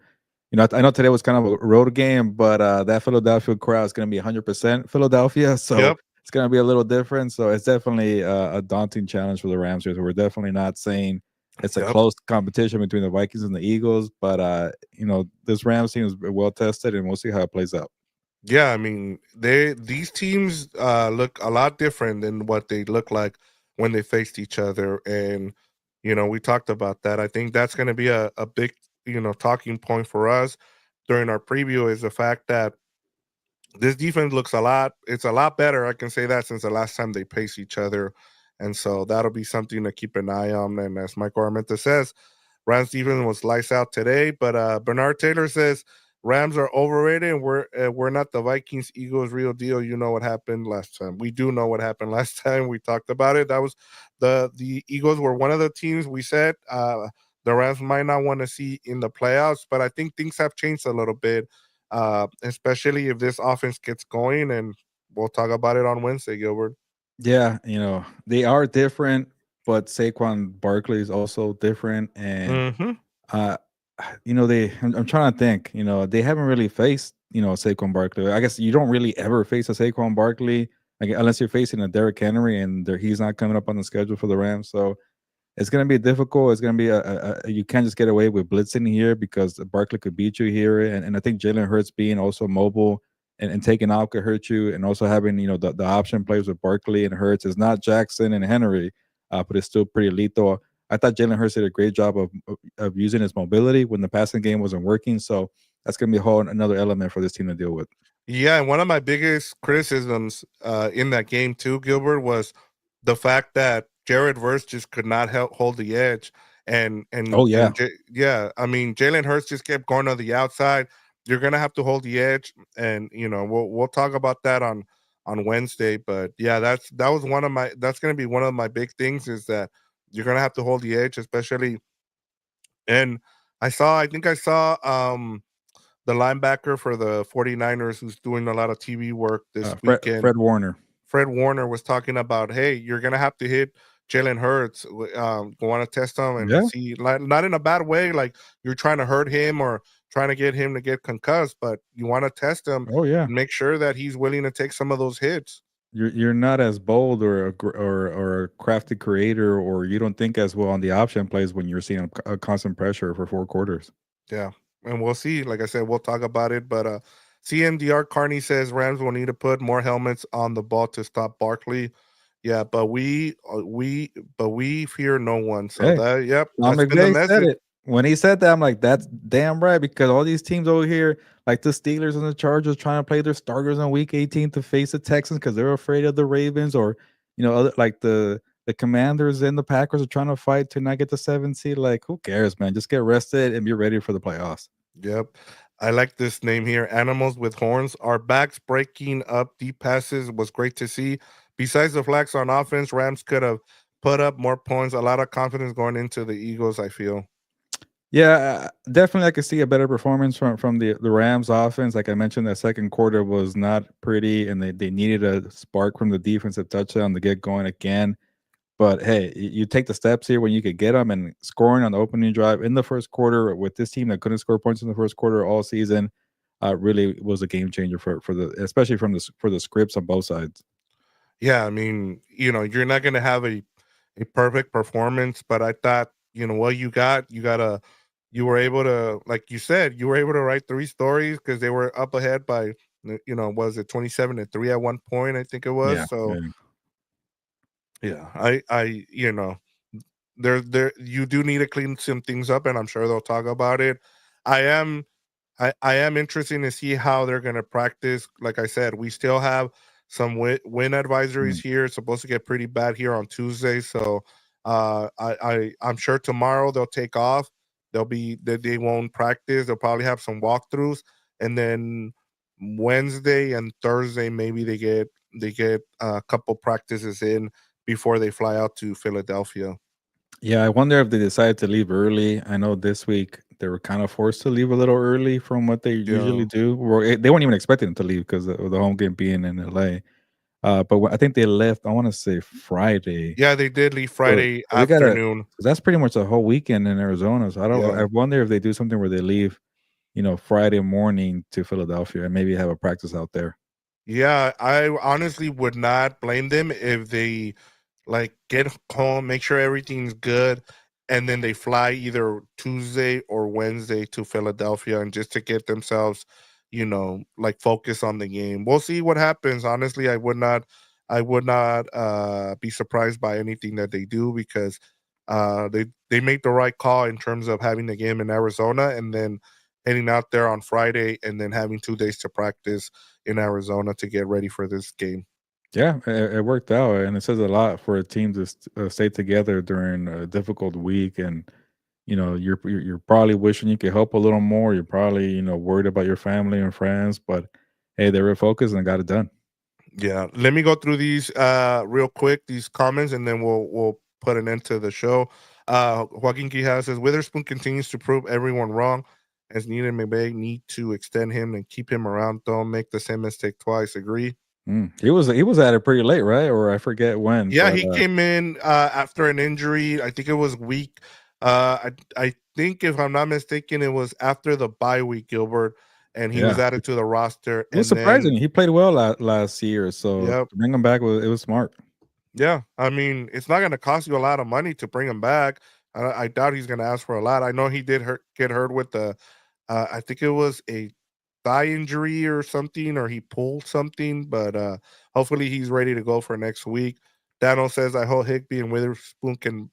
I know today was kind of a road game, but that Philadelphia crowd is going to be 100% Philadelphia, so Yep. it's going to be a little different. So it's definitely a daunting challenge for the Rams here. So we're definitely not saying it's a Yep. close competition between the Vikings and the Eagles, but this Rams team is well tested, and we'll see how it plays out. Yeah, I mean, these teams look a lot different than what they look like when they faced each other, and we talked about that. I think that's going to be a big talking point for us during our preview is the fact that this defense looks it's a lot better. I can say that since the last time they faced each other, and so that'll be something to keep an eye on. And as Michael Armenta says, Rams defense was lights out today, but Bernard Taylor says Rams are overrated and we're not the Vikings Eagles real deal. You know what happened last time. We do know what happened last time. We talked about it. That was the Eagles were one of the teams we said the Rams might not want to see in the playoffs, but I think things have changed a little bit, especially if this offense gets going. And we'll talk about it on Wednesday, Gilbert. Yeah, they are different, but Saquon Barkley is also different, and Hmm. uh, I'm trying to think. They haven't really faced Saquon Barkley. I guess you don't really ever face a Saquon Barkley, like, unless you're facing a Derrick Henry, and he's not coming up on the schedule for the Rams. So It's gonna be difficult. It's gonna be you can't just get away with blitzing here because Barkley could beat you here, and I think Jalen Hurts being also mobile and taking off could hurt you, and also having the option plays with Barkley and Hurts is not Jackson and Henry, but it's still pretty lethal. I thought Jalen Hurts did a great job of using his mobility when the passing game wasn't working, so that's gonna be a whole another element for this team to deal with. Yeah, and one of my biggest criticisms in that game too, Gilbert, was the fact that Jared Verse just could not help hold the edge, Oh yeah, yeah, I mean Jalen Hurts just kept going on the outside. You're gonna have to hold the edge, and we'll talk about that on Wednesday. But yeah, that was one of my that's gonna be one of my big things is that you're gonna have to hold the edge, especially. And I think I saw the linebacker for the 49ers who's doing a lot of TV work this weekend. Fred Warner. Fred Warner was talking about, hey, you're gonna have to hit Jalen Hurts. Want to test him and Yeah. see, like, not in a bad way, like you're trying to hurt him or trying to get him to get concussed, but you want to test him Oh yeah. and make sure that he's willing to take some of those hits. You're not as bold or or a crafty creator, or you don't think as well on the option plays when you're seeing a constant pressure for 4 quarters. Yeah, and we'll see. Like I said, we'll talk about it. But CMDR Carney says Rams will need to put more helmets on the ball to stop Barkley. Yeah, but we fear no one. So Hey, that yep, Sean that's been the McVay said message. it. When he said that, I'm like, that's damn right, because all these teams over here, like the Steelers and the Chargers, trying to play their starters on week 18 to face the Texans because they're afraid of the Ravens, or other like the Commanders and the Packers are trying to fight to not get the 7th seed. Like, who cares, man? Just get rested and be ready for the playoffs. Yep. I like this name here. Animals with horns. Our backs breaking up deep passes was great to see. Besides the flags on offense, Rams could have put up more points. A lot of confidence going into the Eagles, I feel. Yeah, definitely I could see a better performance from the Rams offense. Like I mentioned, that second quarter was not pretty, and they needed a spark from the defensive touchdown to get going again. But hey, you take the steps here when you could get them, and scoring on the opening drive in the first quarter with this team that couldn't score points in the first quarter all season, really was a game changer for the especially for the scripts on both sides. Yeah, I mean, you're not gonna have a perfect performance, but I thought, what you were able to, like you said, you were able to write 3 stories because they were up ahead by, was it 27-3 at one point, I think it was. Yeah, So yeah. yeah, there you do need to clean some things up, and I'm sure they'll talk about it. I am I am interested to see how they're gonna practice. Like I said, we still have some win advisories Mm. here. It's supposed to get pretty bad here on Tuesday, so I'm sure tomorrow they'll take off. They won't practice. They'll probably have some walkthroughs, and then Wednesday and Thursday maybe they get a couple practices in before they fly out to Philadelphia. Yeah, I wonder if they decided to leave early. I know this week they were kind of forced to leave a little early from what they usually Yeah. do. Or they weren't even expecting them to leave because of the home game being in LA. But I think they left, I want to say Friday. Yeah, they did leave So, Friday so they got to, afternoon. that's pretty much a whole weekend in Arizona. So I Yeah. wonder if they do something where they leave, Friday morning to Philadelphia and maybe have a practice out there. Yeah, I honestly would not blame them if they like get home, make sure everything's good, and then they fly either Tuesday or Wednesday to Philadelphia and just to get themselves, like focus on the game. We'll see what happens. Honestly, I would not be surprised by anything that they do because they made the right call in terms of having the game in Arizona and then heading out there on Friday and then having 2 days to practice in Arizona to get ready for this game. Yeah, it worked out, and it says a lot for a team to stay together during a difficult week. And you're probably wishing you could help a little more. You're probably worried about your family and friends, but hey, they were focused and got it done. Yeah, let me go through these real quick, these comments, and then we'll put an end to the show. Joaquin Quijada says Witherspoon continues to prove everyone wrong. As needed, McVay need to extend him and keep him around. Don't make the same mistake twice. Agree. He was at it pretty late, right? Or I forget when, Yeah, but he came in after an injury. I think it was week. I think if I'm not mistaken, it was after the bye week, Gilbert, and he was yeah, added to the roster. it was And then, surprising. He played well last year, so yep, to bring him back was smart. Yeah, I mean, it's not gonna cost you a lot of money to bring him back. I doubt he's gonna ask for a lot. I know he did get hurt with the, I think it was a thigh injury or something, or he pulled something, but hopefully he's ready to go for next week. Daniel says, I hope Higby and Witherspoon can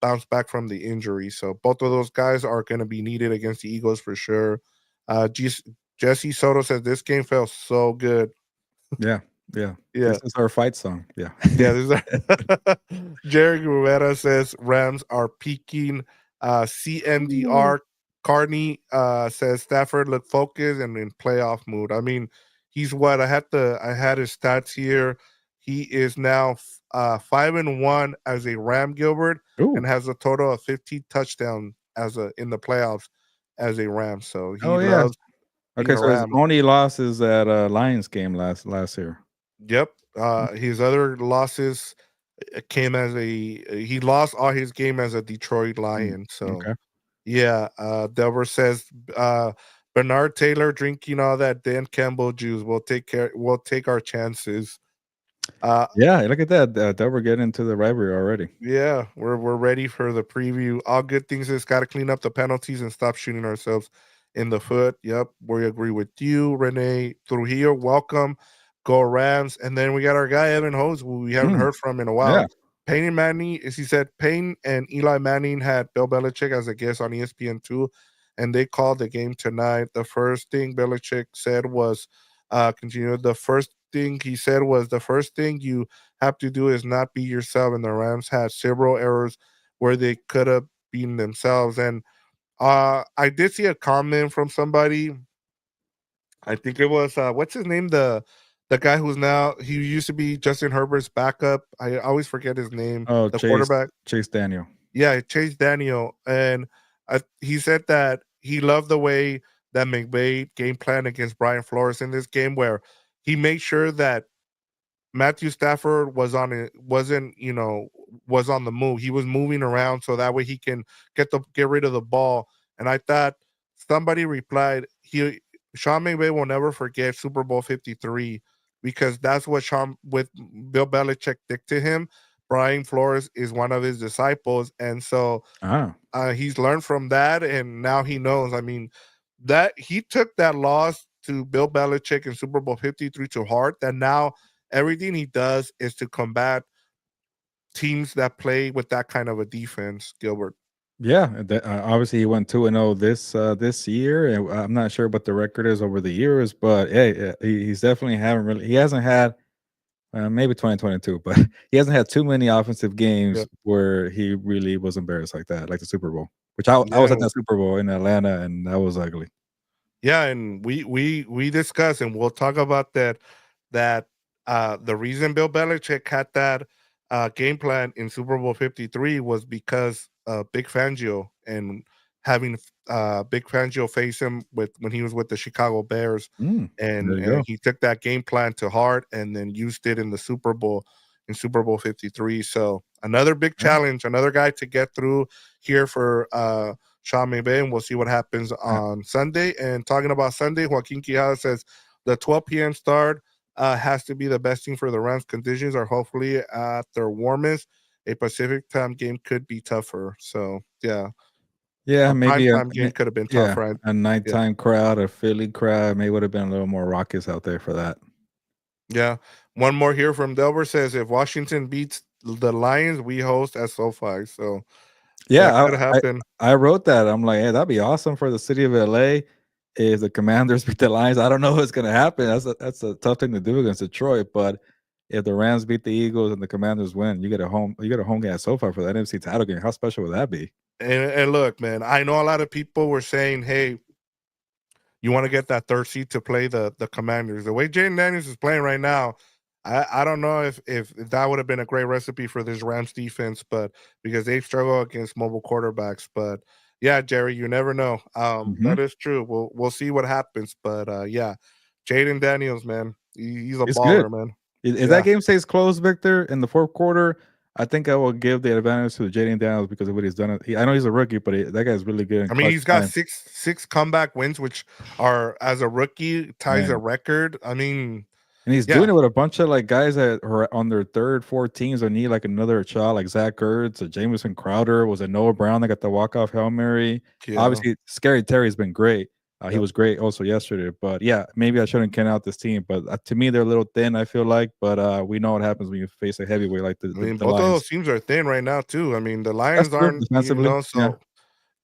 bounce back from the injury. So both of those guys are going to be needed against the Eagles for sure. Jesse Soto says this game felt so good. Yeah, yeah. Yeah. This is our fight song. Yeah. Yeah, this is Jerry Rivera says Rams are peaking. Ooh. CMDR Carney says Stafford look focused and in playoff mood. I mean, he's what I had his stats here. He is now 5-1 as a Ram, Gilbert, and Ooh. has a total of 15 touchdowns as a in the playoffs as a Ram. So he Oh yeah. loves being Okay, a so his Ram. only loss is that Lions game last year. Yep. Mm, His other losses came as he lost all his game as a Detroit mm. Lion. So Okay. yeah, Delver says Bernard Taylor drinking all that Dan Campbell juice. We'll take our chances. Uh Yeah, look at that. That we're getting into the rivalry already. yeah, we're ready for the preview. All good things is got to clean up the penalties and stop shooting ourselves in the foot. Yep, we agree with you, Renee Trujillo. Welcome, go Rams. And then we got our guy Evan Hose, who we haven't Mm, heard from in a yeah. while. Payne and Manning, as he said, Payne and Eli Manning had Bill Belichick as a guest on ESPN2, and they called the game tonight. The first thing Belichick said was, continue. The first thing he said was, the first thing you have to do is not be yourself. And the Rams had several errors where they could have been themselves. And I did see a comment from somebody. I think it was what's his name? The guy who's now he used to be Justin Herbert's backup. I always forget his name. Oh, The quarterback. Chase Daniel. Yeah, Chase Daniel. And he said that he loved the way that McVay game plan against Brian Flores in this game, where he made sure that Matthew Stafford wasn't, was on the move. He was moving around so that way he can get rid of the ball. And I thought somebody replied, Sean McVay will never forget Super Bowl 53 because that's what Sean with Bill Belichick did to him. Brian Flores is one of his disciples. And so Ah. he's learned from that, and now he knows. I mean, that he took that loss to Bill Belichick in Super Bowl 53 to heart. That now everything he does is to combat teams that play with that kind of a defense. Gilbert. Yeah, obviously he went 2-0 this year, and I'm not sure what the record is over the years, but hey, he's definitely haven't really he hasn't had maybe 2022, but he hasn't had too many offensive Yeah, games where he really was embarrassed like that, like the Super Bowl. Which I was at yeah, that Super Bowl in Atlanta, and that was ugly. yeah. And we discuss and we'll talk about that the reason Bill Belichick had that game plan in Super Bowl 53 was because Big Fangio and having Big Fangio face him with when he was with the Chicago Bears, There you and go. he took that game plan to heart and then used it in the Super Bowl in Super Bowl 53. So another big Yeah. challenge, another guy to get through here for Sean McVay, and we'll see what happens Uh, on Sunday. And talking about Sunday, Joaquin Quijada says the 12 p.m. start has to be the best thing for the Rams. Conditions are hopefully at their warmest. A Pacific time game could be tougher. So yeah, yeah, a prime maybe time game could have been tough, yeah, right? a Yeah, nighttime crowd, a Philly crowd, may would have been a little more raucous out there for that. yeah. One more here from Delbert says if Washington beats the Lions, we host at SoFi. So that Yeah, could I happen. I wrote that. I'm like, "Hey, that'd be awesome for the city of LA if the Commanders beat the Lions." I don't know what's gonna happen. That's a tough thing to do against Detroit, but if the Rams beat the Eagles and the Commanders win, you get a home game at SoFi for the NFC title game. How special would that be? And look, man, I know a lot of people were saying, "Hey, you want to get that third seed to play the Commanders." The way Jaden Daniels is playing right now, I don't know if that would have been a great recipe for this Rams defense, but because they struggle against mobile quarterbacks. But yeah, Jerry, you never know. Mhm. That is true. We'll see what happens. But yeah, Jaden Daniels, man, he's a It's good. baller, man. If that Yeah. game stays close, Victor, in the 4th quarter, I think I will give the advantage to Jaden Daniels because of what he's done. I know he's a rookie, but that guy's really good in I mean, clutch he's got time. six comeback wins, which are as a rookie ties a Man, record. I mean, And he's Yeah, doing it with a bunch of like guys that are on their third, fourth teams that need like another shot, like Zach Ertz, or Jameson Crowder, was it Noah Brown that got the walk off Hail Mary? yeah. Obviously, Scary Terry's been great. He Yep. was great also yesterday. But yeah, maybe I shouldn't count out this team. But to me, they're a little thin. I feel like, but we know what happens when you face a heavyweight like I mean, the both of Lions. those teams are thin right now too. I mean, the That's Lions true aren't, defensively. Yeah. so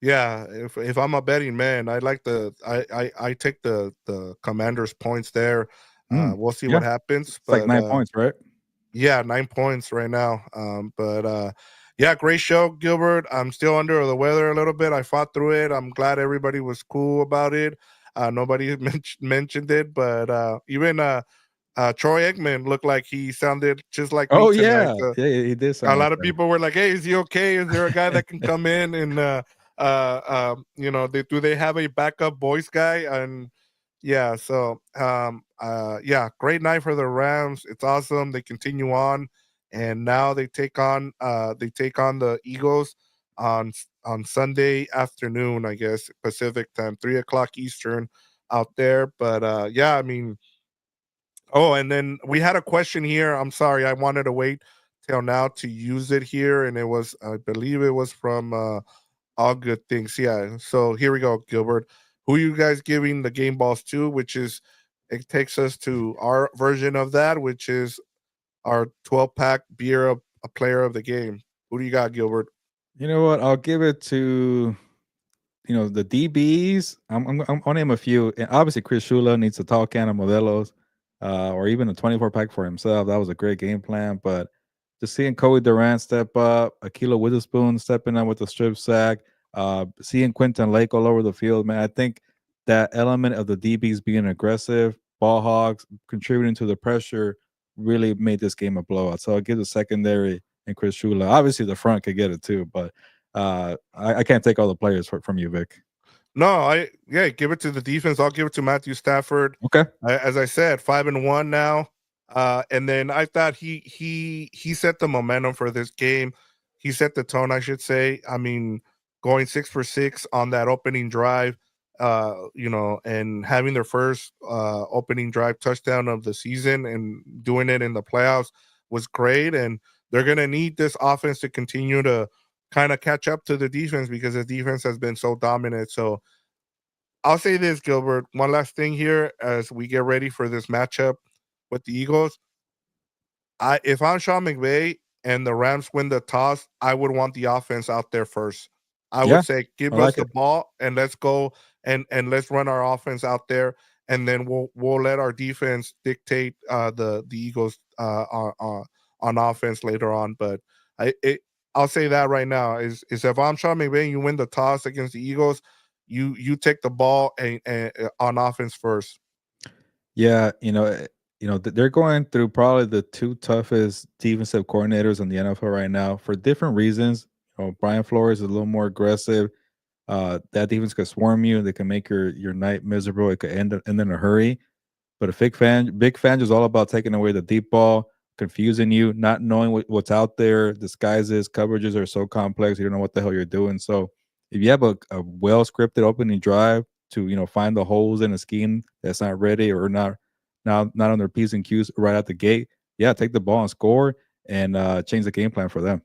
yeah. If I'm a betting man, I like I take the Commanders points there. Mm, We'll see yeah. what happens, It's like but 9 points, right? yeah, 9 points right now. But yeah, great show, Gilbert. I'm still under the weather a little bit. I fought through it. I'm glad everybody was cool about it. Nobody mentioned it, but even Troy Aikman looked like he sounded just like me Oh tonight. yeah, yeah. He did A sound like lot of that. people were like, "Hey, is he okay? Is there a guy that can come in and do they have a backup voice guy?" And yeah, so yeah, great night for the Rams. It's awesome. They continue on, and now they take on the Eagles on Sunday afternoon, I guess Pacific time, 3 o'clock Eastern out there. But yeah, I mean, oh, and then we had a question here. I'm sorry, I wanted to wait till now to use it here, and it was, I believe, it was from All Good Things. Yeah. So here we go, Gilbert. Who you guys giving the game balls to? Which is, it takes us to our version of that, which is our 12-pack beer of a player of the game. Who do you got, Gilbert? You know what? I'll give it to the DBs. I'll name a few. And obviously, Chris Shula needs a tall can of Modelo's, or even a 24 pack for himself. That was a great game plan. But just seeing Cody Durant step up, Akila Witherspoon stepping up with the strip sack, seeing Quentin Lake all over the field, man. I think that element of the DBs being aggressive, ball hogs, contributing to the pressure, really made this game a blowout. So I'll give the secondary and Chris Shula. Obviously, the front could get it too, but I can't take all the players from you, Vic. No, yeah, give it to the defense. I'll give it to Matthew Stafford. Okay. As I said, 5-1 now. And then I thought he set the momentum for this game. He set the tone, I should say. I mean, going 6 for 6 on that opening drive, and having their first opening drive touchdown of the season and doing it in the playoffs was great. And they're gonna need this offense to continue to kind of catch up to the defense because the defense has been so dominant. So I'll say this, Gilbert. One last thing here as we get ready for this matchup with the Eagles. If I'm Sean McVay and the Rams win the toss, I would want the offense out there first. I would Yeah, say I give us like the it. ball and let's go and let's run our offense out there, and then we'll let our defense dictate the Eagles on offense later on. But I it, I'll say that right now is if I'm Sean McVay and you win the toss against the Eagles, you take the ball and on offense first. Yeah, they're going through probably the two toughest defensive coordinators in the NFL right now for different reasons. Brian Flores is a little more aggressive. That defense could swarm you. They can make your night miserable. It could end in a hurry. But a big fan is all about taking away the deep ball, confusing you, not knowing what's out there. Disguises, coverages are so complex. You don't know what the hell you're doing. So if you have a well scripted opening drive to find the holes in a scheme that's not ready or not on their P's and Q's right out the gate, yeah, take the ball and score and change the game plan for them.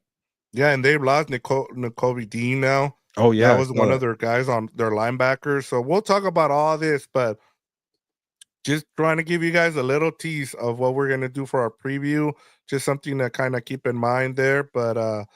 Yeah, and they've lost N'Kobe Dean now. Oh That yeah, I was saw one of that. their guys on their linebackers. So we'll talk about all this, but just trying to give you guys a little tease of what we're gonna do for our preview. Just something to kind of keep in mind there. But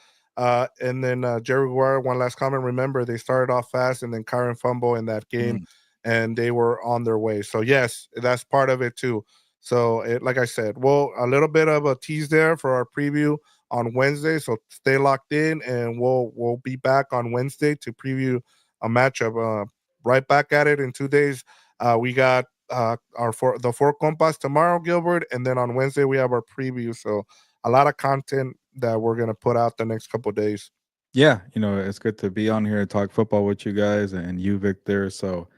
and then Jerry Guerra, one last comment. Remember, they started off fast and then Kyron fumble in that game, Mm. and they were on their way. So yes, that's part of it too. So like I said, well, a little bit of a tease there for our preview on Wednesday. So stay locked in, and we'll be back on Wednesday to preview a matchup. Right back at it in 2 days. We got the four compas tomorrow, Gilbert, and then on Wednesday we have our preview. So a lot of content that we're gonna put out the next couple days. Yeah, it's good to be on here and talk football with you guys and you, Victor. So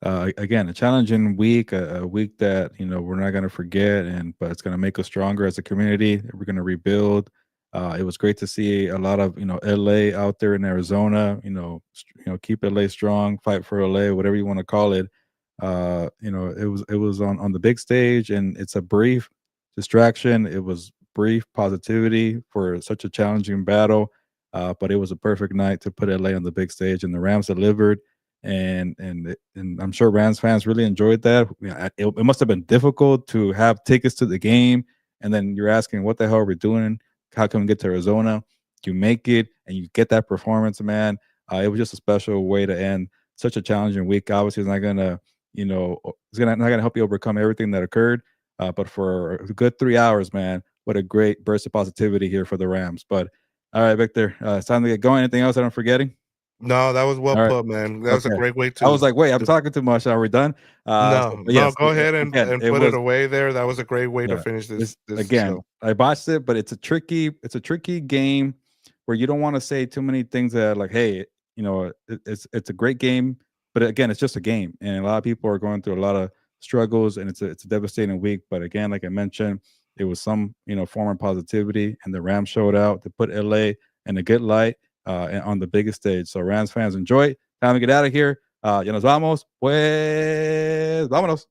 again, a challenging week, a week that we're not going to forget, but it's going to make us stronger as a community. We're going to rebuild. It was great to see a lot of LA out there in Arizona. Keep LA strong, fight for LA, whatever you want to call it. It was on the big stage, and it's a brief distraction. It was brief positivity for such a challenging battle, but it was a perfect night to put LA on the big stage, and the Rams delivered. And I'm sure Rams fans really enjoyed that. It must have been difficult to have tickets to the game, and then you're asking, "What the hell are we doing? How can we get to Arizona?" You make it, and you get that performance, man. It was just a special way to end such a challenging week. Obviously, it's not gonna, it's not gonna help you overcome everything that occurred. But for a good 3 hours, man, what a great burst of positivity here for the Rams. But all right, Victor, it's time to get going. Anything else that I'm forgetting? No, that was well All right. put, man. That was a Okay. great way I was like, wait, I'm to talking too much. Are we done? no, But no, yes, go ahead again, and it put it was away there. That was a great way to yeah. finish This this again, show. I botched it, but it's a tricky game where you don't want to say too many things that like, hey, it's a great game, but again, it's just a game, and a lot of people are going through a lot of struggles, and it's a devastating week. But again, like I mentioned, it was some form of positivity, and the Rams showed out to put LA in a good light and on the biggest stage. So Rams fans, enjoy. Time to get out of here. Ya nos vamos. Pues vámonos.